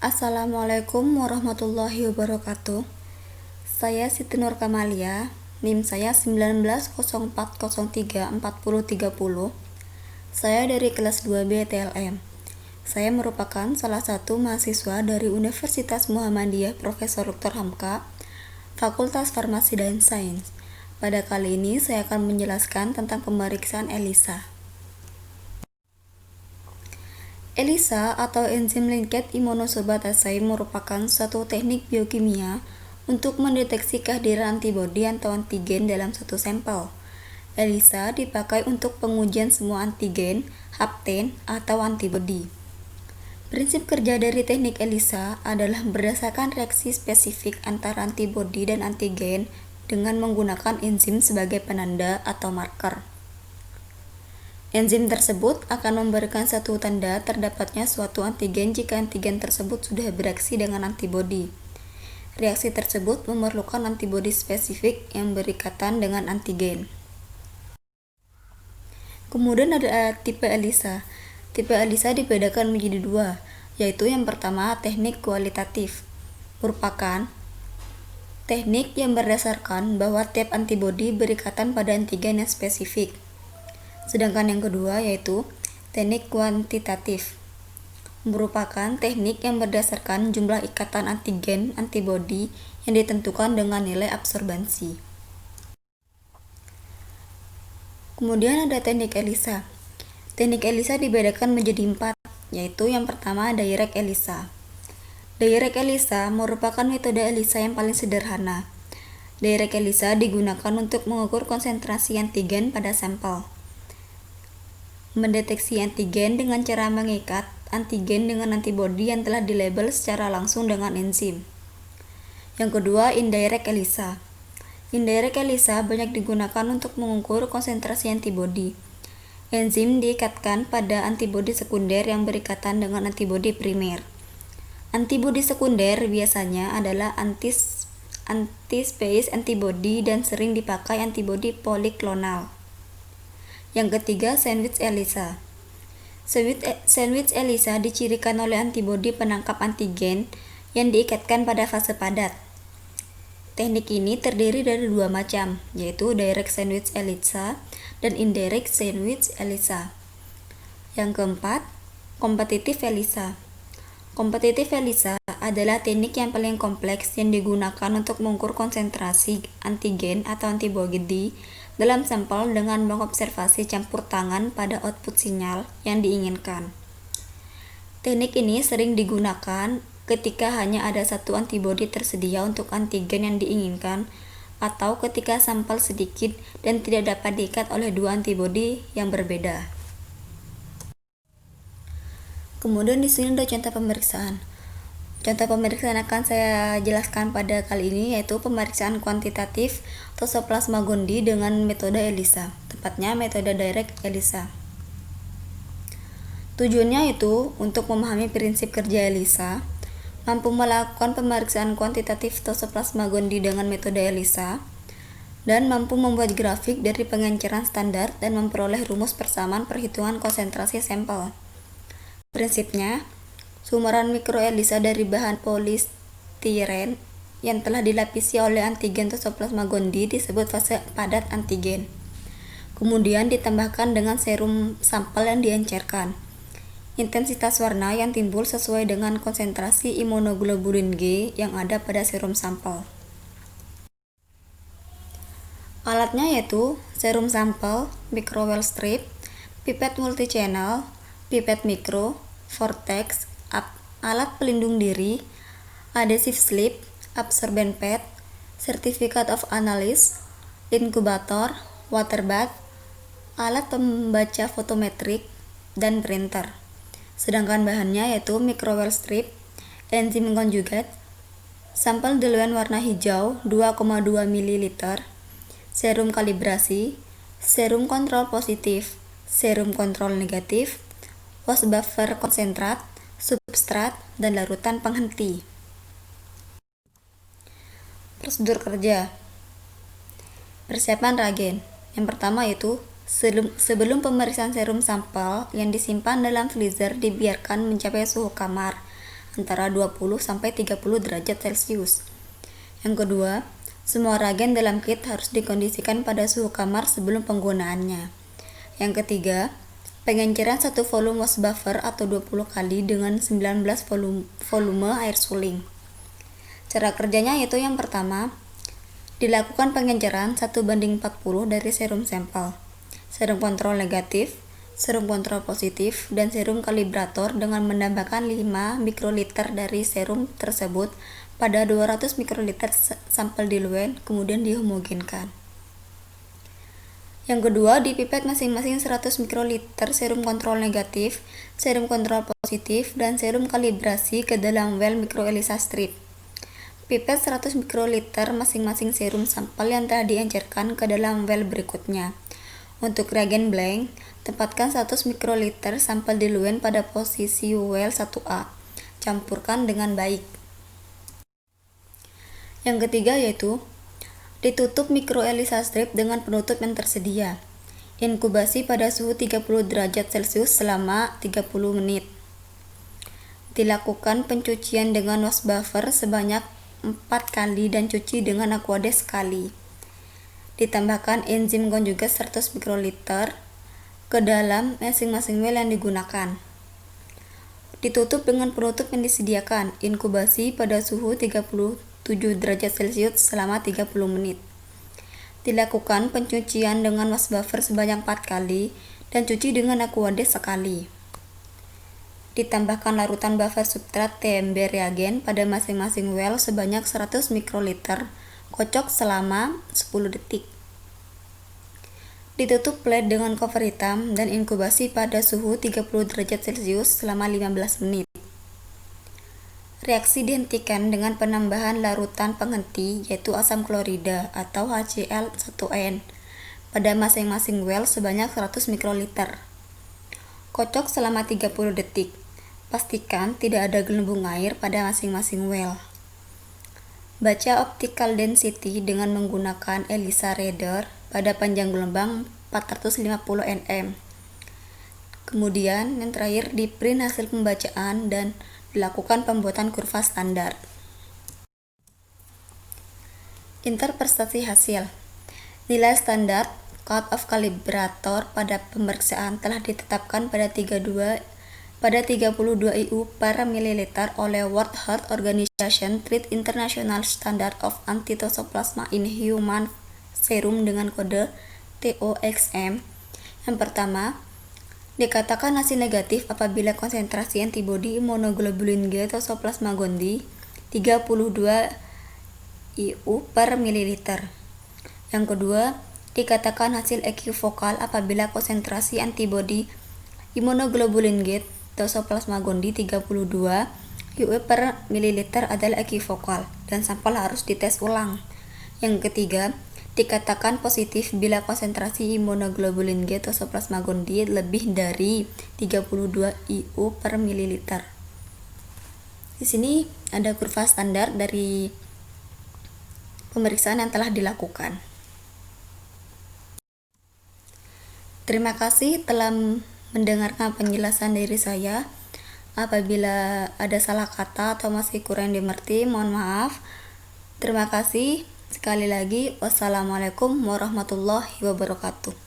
Assalamualaikum warahmatullahi wabarakatuh. Saya Siti Nur Kamalia, NIM saya 1904034030. Saya dari kelas 2B TLM. Saya merupakan salah satu mahasiswa dari Universitas Muhammadiyah Profesor Dr. Hamka, Fakultas Farmasi dan Sains. Pada kali ini saya akan menjelaskan tentang pemeriksaan ELISA. ELISA atau enzim linked immunosorbitase merupakan suatu teknik biokimia untuk mendeteksi kehadiran antibodi atau antigen dalam satu sampel. ELISA dipakai untuk pengujian semua antigen, hapten, atau antibodi. Prinsip kerja dari teknik ELISA adalah berdasarkan reaksi spesifik antara antibodi dan antigen dengan menggunakan enzim sebagai penanda atau marker. Enzim tersebut akan memberikan satu tanda terdapatnya suatu antigen jika antigen tersebut sudah bereaksi dengan antibodi. Reaksi tersebut memerlukan antibodi spesifik yang berikatan dengan antigen. Kemudian ada tipe ELISA. Tipe ELISA dibedakan menjadi dua, yaitu yang pertama teknik kualitatif, merupakan teknik yang berdasarkan bahwa tiap antibodi berikatan pada antigen yang spesifik. Sedangkan yang kedua yaitu teknik kuantitatif, merupakan teknik yang berdasarkan jumlah ikatan antigen antibodi yang ditentukan dengan nilai absorbansi. Kemudian ada teknik ELISA. Teknik ELISA dibedakan menjadi 4, yaitu yang pertama direct ELISA. Direct ELISA merupakan metode ELISA yang paling sederhana. Direct ELISA digunakan untuk mengukur konsentrasi antigen pada sampel. Mendeteksi antigen dengan cara mengikat antigen dengan antibodi yang telah dilabel secara langsung dengan enzim. Yang kedua, indirect ELISA. Indirect ELISA banyak digunakan untuk mengukur konsentrasi antibodi. Enzim diikatkan pada antibodi sekunder yang berikatan dengan antibodi primer. Antibodi sekunder biasanya adalah anti-space antibody dan sering dipakai antibodi poliklonal. Yang ketiga, sandwich ELISA. Sandwich ELISA dicirikan oleh antibodi penangkap antigen yang diikatkan pada fase padat. Teknik ini terdiri dari dua macam, yaitu direct sandwich ELISA dan indirect sandwich ELISA. Yang keempat, kompetitif ELISA. Kompetitif ELISA adalah teknik yang paling kompleks yang digunakan untuk mengukur konsentrasi antigen atau antibodi dalam sampel dengan mengobservasi campur tangan pada output sinyal yang diinginkan. Teknik ini sering digunakan ketika hanya ada satu antibodi tersedia untuk antigen yang diinginkan atau ketika sampel sedikit dan tidak dapat diikat oleh dua antibodi yang berbeda. Kemudian di sini ada contoh pemeriksaan. Contoh pemeriksaan akan saya jelaskan pada kali ini yaitu pemeriksaan kuantitatif Toxoplasma gondii dengan metode ELISA, tepatnya metode direct ELISA. Tujuannya itu untuk memahami prinsip kerja ELISA, mampu melakukan pemeriksaan kuantitatif Toxoplasma gondii dengan metode ELISA, dan mampu membuat grafik dari pengenceran standar dan memperoleh rumus persamaan perhitungan konsentrasi sampel. Prinsipnya, sumuran mikro ELISA dari bahan polistiren yang telah dilapisi oleh antigen Toxoplasma gondii disebut fase padat antigen. Kemudian ditambahkan dengan serum sampel yang diencerkan. Intensitas warna yang timbul sesuai dengan konsentrasi imunoglobulin G yang ada pada serum sampel. Alatnya yaitu serum sampel, microwell strip, pipet multichannel, pipet mikro, vortex, alat pelindung diri, adhesive slip, absorbent pad, certificate of analysis, inkubator, water bath, alat pembaca fotometrik, dan printer. Sedangkan bahannya yaitu microwell strip, enzim conjugate, sampel diluent warna hijau 2,2 ml, serum kalibrasi, serum kontrol positif, serum kontrol negatif, wash buffer konsentrat, substrat, dan larutan penghenti. Prosedur kerja. Persiapan reagen. Yang pertama yaitu sebelum pemeriksaan serum sampel yang disimpan dalam freezer dibiarkan mencapai suhu kamar antara 20-30 derajat Celcius. Yang kedua, semua reagen dalam kit harus dikondisikan pada suhu kamar sebelum penggunaannya. Yang ketiga, pengenceran satu volume wash buffer atau 20 kali dengan 19 volume air suling. Cara kerjanya yaitu yang pertama, dilakukan pengenceran 1:40 dari serum sampel, serum kontrol negatif, serum kontrol positif, dan serum kalibrator dengan menambahkan 5 mikroliter dari serum tersebut pada 200 mikroliter sampel diluent, kemudian dihomogenkan. Yang kedua, dipipet masing-masing 100 mikroliter serum kontrol negatif, serum kontrol positif, dan serum kalibrasi ke dalam well microELISA strip. Pipet 100 mikroliter masing-masing serum sampel yang telah diencerkan ke dalam well berikutnya. Untuk reagen blank, tempatkan 100 mikroliter sampel diluent pada posisi well 1A. Campurkan dengan baik. Yang ketiga yaitu ditutup microELISA strip dengan penutup yang tersedia. Inkubasi pada suhu 30 derajat Celcius selama 30 menit. Dilakukan pencucian dengan wash buffer sebanyak 4 kali dan cuci dengan Aquades sekali. Ditambahkan enzim konjugat 100 mikroliter ke dalam masing-masing well yang digunakan. Ditutup dengan penutup yang disediakan. Inkubasi pada suhu 37 derajat Celcius selama 30 menit. Dilakukan pencucian dengan wash buffer sebanyak 4 kali dan cuci dengan Aquades sekali. Ditambahkan larutan buffer substrat TMB reagen pada masing-masing well sebanyak 100 mikroliter. Kocok selama 10 detik. Ditutup plate dengan cover hitam dan inkubasi pada suhu 30 derajat Celcius selama 15 menit. Reaksi dihentikan dengan penambahan larutan penghenti yaitu asam klorida atau HCl1N pada masing-masing well sebanyak 100 mikroliter. Kocok selama 30 detik. Pastikan tidak ada gelembung air pada masing-masing well. Baca optical density dengan menggunakan ELISA reader pada panjang gelombang 450 nm. Kemudian yang terakhir di print hasil pembacaan dan dilakukan pembuatan kurva standar. Interpretasi hasil. Nilai standar cut-off kalibrator pada pemeriksaan telah ditetapkan pada 32 IU per mililiter oleh World Health Organization Treat International Standard of Anti-Toxoplasma in Human Serum dengan kode TOXM. Yang pertama, dikatakan hasil negatif apabila konsentrasi antibodi immunoglobulin G Toxoplasma gondii 32 IU per mililiter. Yang kedua, dikatakan hasil ekivokal apabila konsentrasi antibodi immunoglobulin G Toxoplasma gondii 32 IU per mililiter adalah ekivokal dan sampel harus dites ulang. Yang ketiga, dikatakan positif bila konsentrasi immunoglobulin G Toxoplasma gondii lebih dari 32 IU per mililiter. Di sini ada kurva standar dari pemeriksaan yang telah dilakukan. Terima kasih telah mendengarkan penjelasan dari saya. Apabila ada salah kata atau masih kurang dimengerti, mohon maaf. Terima kasih. Sekali lagi, wassalamualaikum warahmatullahi wabarakatuh.